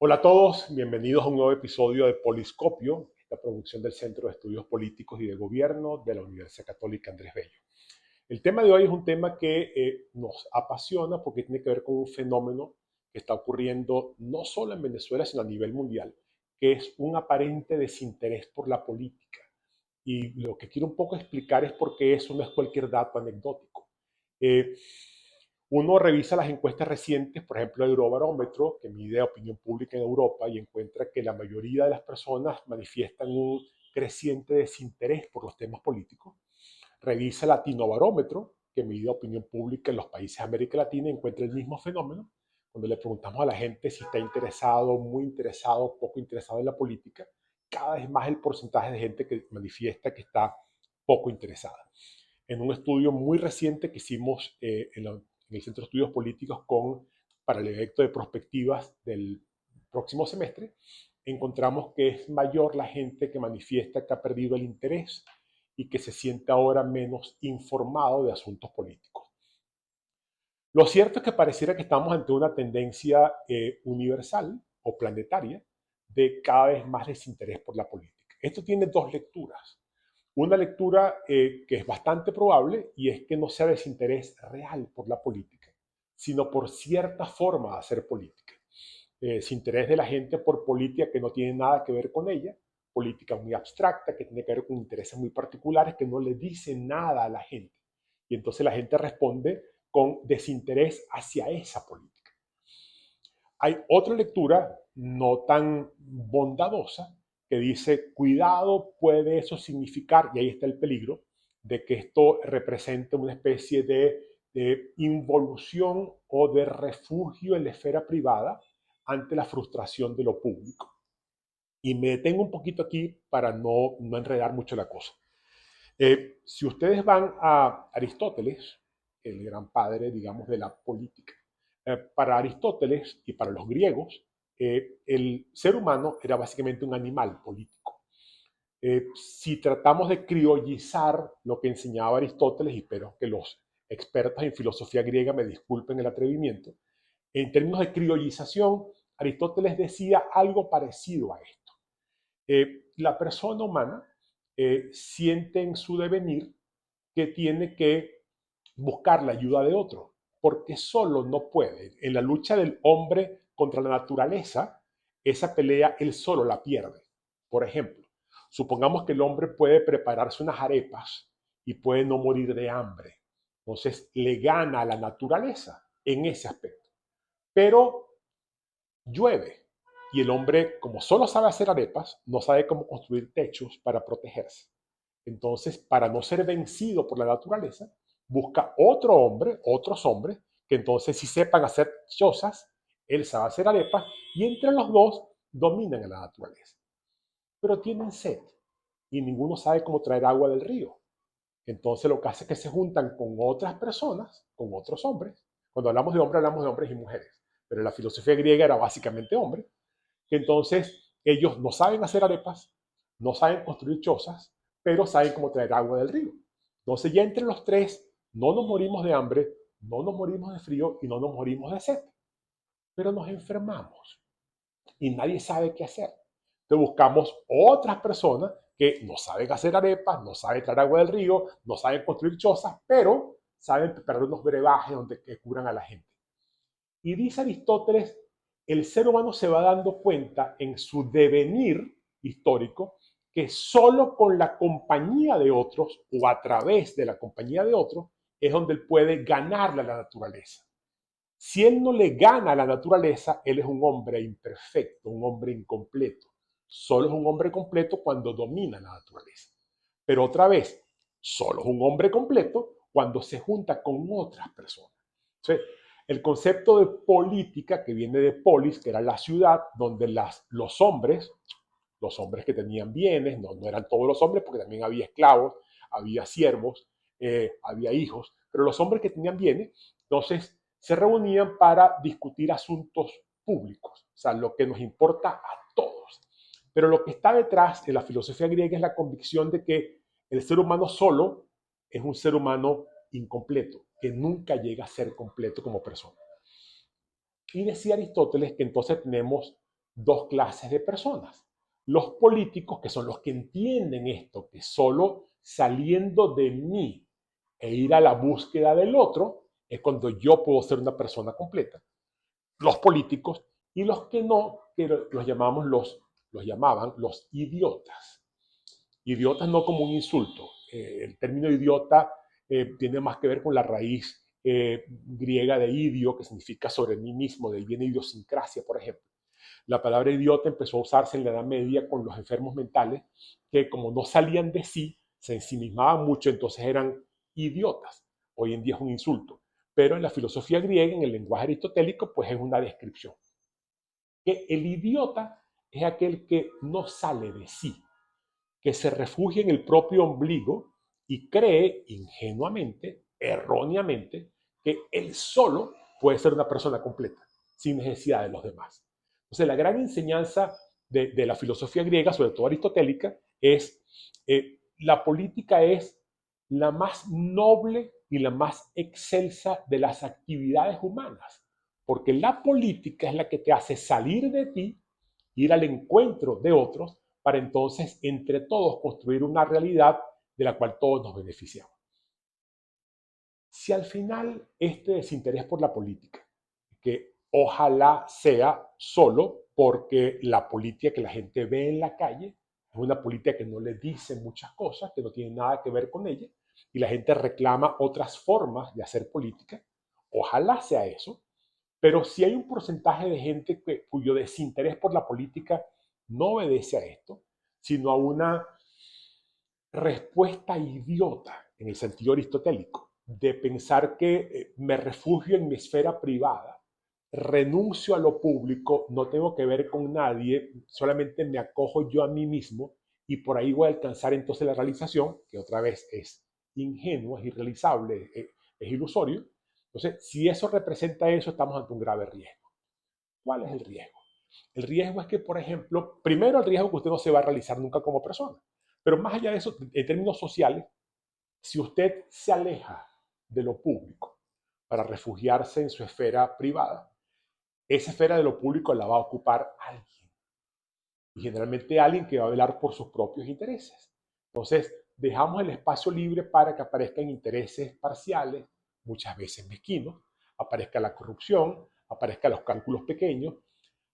Hola a todos, bienvenidos a un nuevo episodio de Poliscopio, esta producción del Centro de Estudios Políticos y de Gobierno de la Universidad Católica Andrés Bello. El tema de hoy es un tema que nos apasiona porque tiene que ver con un fenómeno que está ocurriendo no solo en Venezuela, sino a nivel mundial, que es un aparente desinterés por la política. Y lo que quiero un poco explicar es por qué eso no es cualquier dato anecdótico. Eh, Uno revisa las encuestas recientes, por ejemplo, el Eurobarómetro, que mide opinión pública en Europa, y encuentra que la mayoría de las personas manifiestan un creciente desinterés por los temas políticos. Revisa el Latinobarómetro, que mide opinión pública en los países de América Latina, y encuentra el mismo fenómeno. Cuando le preguntamos a la gente si está interesado, muy interesado, poco interesado en la política, cada vez más el porcentaje de gente que manifiesta que está poco interesada. En un estudio muy reciente que hicimos en el Centro de Estudios Políticos para el efecto de prospectivas del próximo semestre, encontramos que es mayor la gente que manifiesta que ha perdido el interés y que se siente ahora menos informado de asuntos políticos. Lo cierto es que pareciera que estamos ante una tendencia universal o planetaria de cada vez más desinterés por la política. Esto tiene dos lecturas. Una lectura que es bastante probable y es que no sea desinterés real por la política, sino por cierta forma de hacer política. Desinterés de la gente por política que no tiene nada que ver con ella, política muy abstracta que tiene que ver con intereses muy particulares que no le dicen nada a la gente. Y entonces la gente responde con desinterés hacia esa política. Hay otra lectura no tan bondadosa que dice, cuidado, puede eso significar, y ahí está el peligro, de que esto represente una especie de involución o de refugio en la esfera privada ante la frustración de lo público. Y me detengo un poquito aquí para no enredar mucho la cosa. Si ustedes van a Aristóteles, el gran padre, digamos, de la política, para Aristóteles y para los griegos, el ser humano era básicamente un animal político. Si tratamos de criollizar lo que enseñaba Aristóteles, y espero que los expertos en filosofía griega me disculpen el atrevimiento, en términos de criollización, Aristóteles decía algo parecido a esto. La persona humana siente en su devenir que tiene que buscar la ayuda de otro, porque solo no puede. En la lucha del hombre contra la naturaleza, esa pelea él solo la pierde. Por ejemplo, supongamos que el hombre puede prepararse unas arepas y puede no morir de hambre. Entonces le gana a la naturaleza en ese aspecto. Pero llueve y el hombre, como solo sabe hacer arepas, no sabe cómo construir techos para protegerse. Entonces, para no ser vencido por la naturaleza, busca otro hombre, otros hombres, que entonces sí sepan hacer chozas, él sabe hacer arepas, y entre los dos dominan a la naturaleza. Pero tienen sed y ninguno sabe cómo traer agua del río. Entonces lo que hace es que se juntan con otras personas, con otros hombres. Cuando hablamos de hombres y mujeres, pero en la filosofía griega era básicamente hombre, que entonces ellos no saben hacer arepas, no saben construir chozas, pero saben cómo traer agua del río. Entonces ya entre los tres no nos morimos de hambre, no nos morimos de frío y no nos morimos de sed, pero nos enfermamos y nadie sabe qué hacer. Entonces buscamos otras personas que no saben hacer arepas, no saben traer agua del río, no saben construir chozas, pero saben preparar unos brebajes donde que curan a la gente. Y dice Aristóteles, el ser humano se va dando cuenta en su devenir histórico que solo con la compañía de otros o a través de la compañía de otros es donde él puede ganarle a la naturaleza. Si él no le gana a la naturaleza, él es un hombre imperfecto, un hombre incompleto. Solo es un hombre completo cuando domina la naturaleza. Pero otra vez, solo es un hombre completo cuando se junta con otras personas. Entonces, el concepto de política, que viene de polis, que era la ciudad donde los hombres que tenían bienes, no eran todos los hombres, porque también había esclavos, había siervos, había hijos, pero los hombres que tenían bienes, entonces se reunían para discutir asuntos públicos, o sea, lo que nos importa a todos. Pero lo que está detrás de la filosofía griega es la convicción de que el ser humano solo es un ser humano incompleto, que nunca llega a ser completo como persona. Y decía Aristóteles que entonces tenemos dos clases de personas. Los políticos, que son los que entienden esto, que solo saliendo de mí e ir a la búsqueda del otro es cuando yo puedo ser una persona completa. Los políticos, y los que no, que los llamaban los idiotas. Idiotas no como un insulto. El término idiota tiene más que ver con la raíz griega de idio, que significa sobre mí mismo, del viene idiosincrasia, por ejemplo. La palabra idiota empezó a usarse en la Edad Media con los enfermos mentales, que como no salían de sí, se ensimismaban mucho, entonces eran idiotas. Hoy en día es un insulto. Pero en la filosofía griega, en el lenguaje aristotélico, pues es una descripción. Que el idiota es aquel que no sale de sí, que se refugia en el propio ombligo y cree ingenuamente, erróneamente, que él solo puede ser una persona completa, sin necesidad de los demás. Entonces, la gran enseñanza de la filosofía griega, sobre todo aristotélica, es la política es la más noble y la más excelsa de las actividades humanas, porque la política es la que te hace salir de ti, ir al encuentro de otros, para entonces entre todos construir una realidad de la cual todos nos beneficiamos. Si al final este desinterés por la política, que ojalá sea solo porque la política que la gente ve en la calle es una política que no le dice muchas cosas, que no tiene nada que ver con ella, y la gente reclama otras formas de hacer política, ojalá sea eso, pero si hay un porcentaje de gente cuyo desinterés por la política no obedece a esto, sino a una respuesta idiota, en el sentido aristotélico, de pensar que me refugio en mi esfera privada, renuncio a lo público, no tengo que ver con nadie, solamente me acojo yo a mí mismo y por ahí voy a alcanzar entonces la realización, que otra vez es ingenuo, es irrealizable, es ilusorio. Entonces, si eso representa eso, estamos ante un grave riesgo. ¿Cuál es el riesgo? El riesgo es que, por ejemplo, primero el riesgo que usted no se va a realizar nunca como persona, pero más allá de eso, en términos sociales, si usted se aleja de lo público para refugiarse en su esfera privada, esa esfera de lo público la va a ocupar alguien. Y generalmente alguien que va a velar por sus propios intereses. Entonces, dejamos el espacio libre para que aparezcan intereses parciales, muchas veces mezquinos, aparezca la corrupción, aparezcan los cálculos pequeños,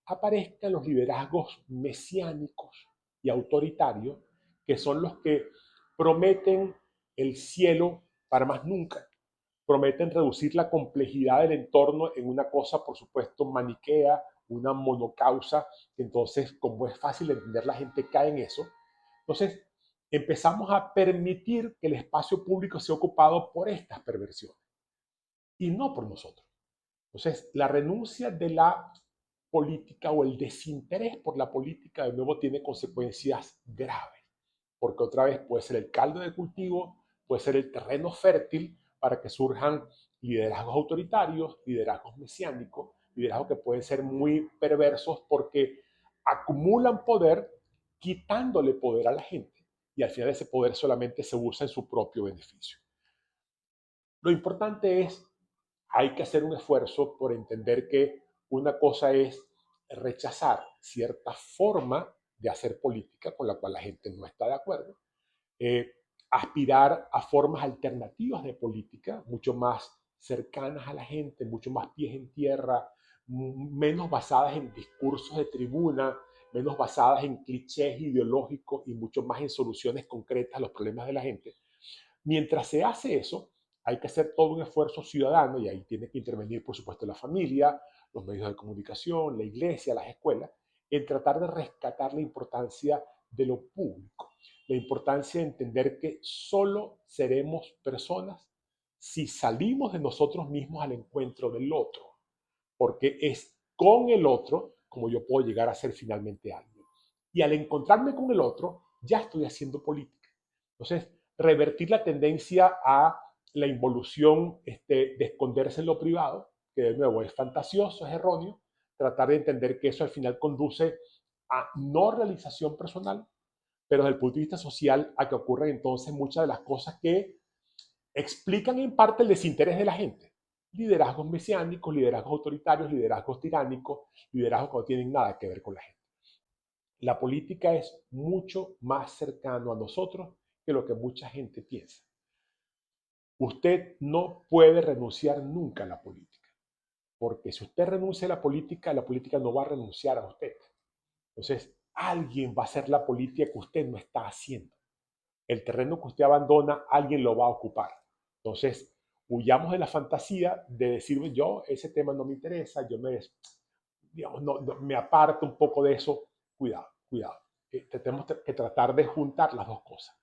aparezcan los liderazgos mesiánicos y autoritarios, que son los que prometen el cielo para más nunca, prometen reducir la complejidad del entorno en una cosa, por supuesto, maniquea, una monocausa, entonces, como es fácil de entender, la gente cae en eso. Entonces, empezamos a permitir que el espacio público sea ocupado por estas perversiones y no por nosotros. Entonces, la renuncia de la política o el desinterés por la política de nuevo tiene consecuencias graves, porque otra vez puede ser el caldo de cultivo, puede ser el terreno fértil para que surjan liderazgos autoritarios, liderazgos mesiánicos, liderazgos que pueden ser muy perversos porque acumulan poder quitándole poder a la gente y al final ese poder solamente se usa en su propio beneficio. Lo importante es, hay que hacer un esfuerzo por entender que una cosa es rechazar cierta forma de hacer política con la cual la gente no está de acuerdo, eh, aspirar a formas alternativas de política, mucho más cercanas a la gente, mucho más pies en tierra, menos basadas en discursos de tribuna, menos basadas en clichés ideológicos y mucho más en soluciones concretas a los problemas de la gente. Mientras se hace eso, hay que hacer todo un esfuerzo ciudadano y ahí tiene que intervenir, por supuesto, la familia, los medios de comunicación, la iglesia, las escuelas, en tratar de rescatar la importancia de lo público, la importancia de entender que solo seremos personas si salimos de nosotros mismos al encuentro del otro, porque es con el otro como yo puedo llegar a ser finalmente alguien. Y al encontrarme con el otro, ya estoy haciendo política. Entonces, revertir la tendencia a la involución de esconderse en lo privado, que de nuevo es fantasioso, es erróneo, tratar de entender que eso al final conduce a no realización personal, pero desde el punto de vista social a que ocurren entonces muchas de las cosas que explican en parte el desinterés de la gente, liderazgos mesiánicos, liderazgos autoritarios, liderazgos tiránicos, liderazgos que no tienen nada que ver con la gente. La política es mucho más cercano a nosotros que lo que mucha gente piensa. Usted no puede renunciar nunca a la política, porque si usted renuncia a la política no va a renunciar a usted. Entonces, alguien va a hacer la política que usted no está haciendo. El terreno que usted abandona, alguien lo va a ocupar. Entonces, huyamos de la fantasía de decir, yo, ese tema no me interesa, yo me, digamos, me aparto un poco de eso. Cuidado, cuidado. Tenemos que tratar de juntar las dos cosas.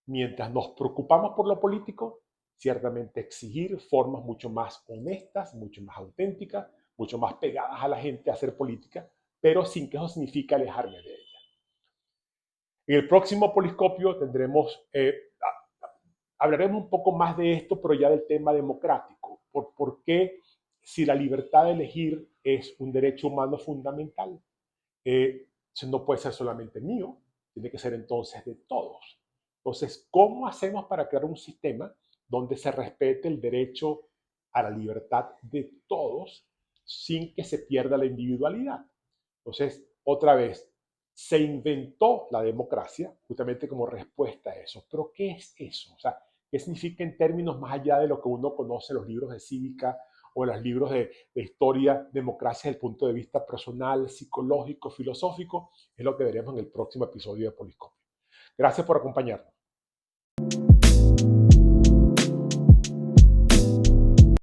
Mientras nos preocupamos por lo político, ciertamente exigir formas mucho más honestas, mucho más auténticas, mucho más pegadas a la gente a hacer política, pero sin que eso signifique alejarme de ella. En el próximo Poliscopio tendremos, hablaremos un poco más de esto, pero ya del tema democrático. ¿Por qué si la libertad de elegir es un derecho humano fundamental? Eso no puede ser solamente mío, tiene que ser entonces de todos. Entonces, ¿cómo hacemos para crear un sistema donde se respete el derecho a la libertad de todos sin que se pierda la individualidad? Entonces, otra vez, se inventó la democracia justamente como respuesta a eso. Pero ¿qué es eso? O sea, ¿qué significa en términos más allá de lo que uno conoce en los libros de cívica o en los libros de historia, democracia desde el punto de vista personal, psicológico, filosófico? Es lo que veremos en el próximo episodio de Poliscopio. Gracias por acompañarnos.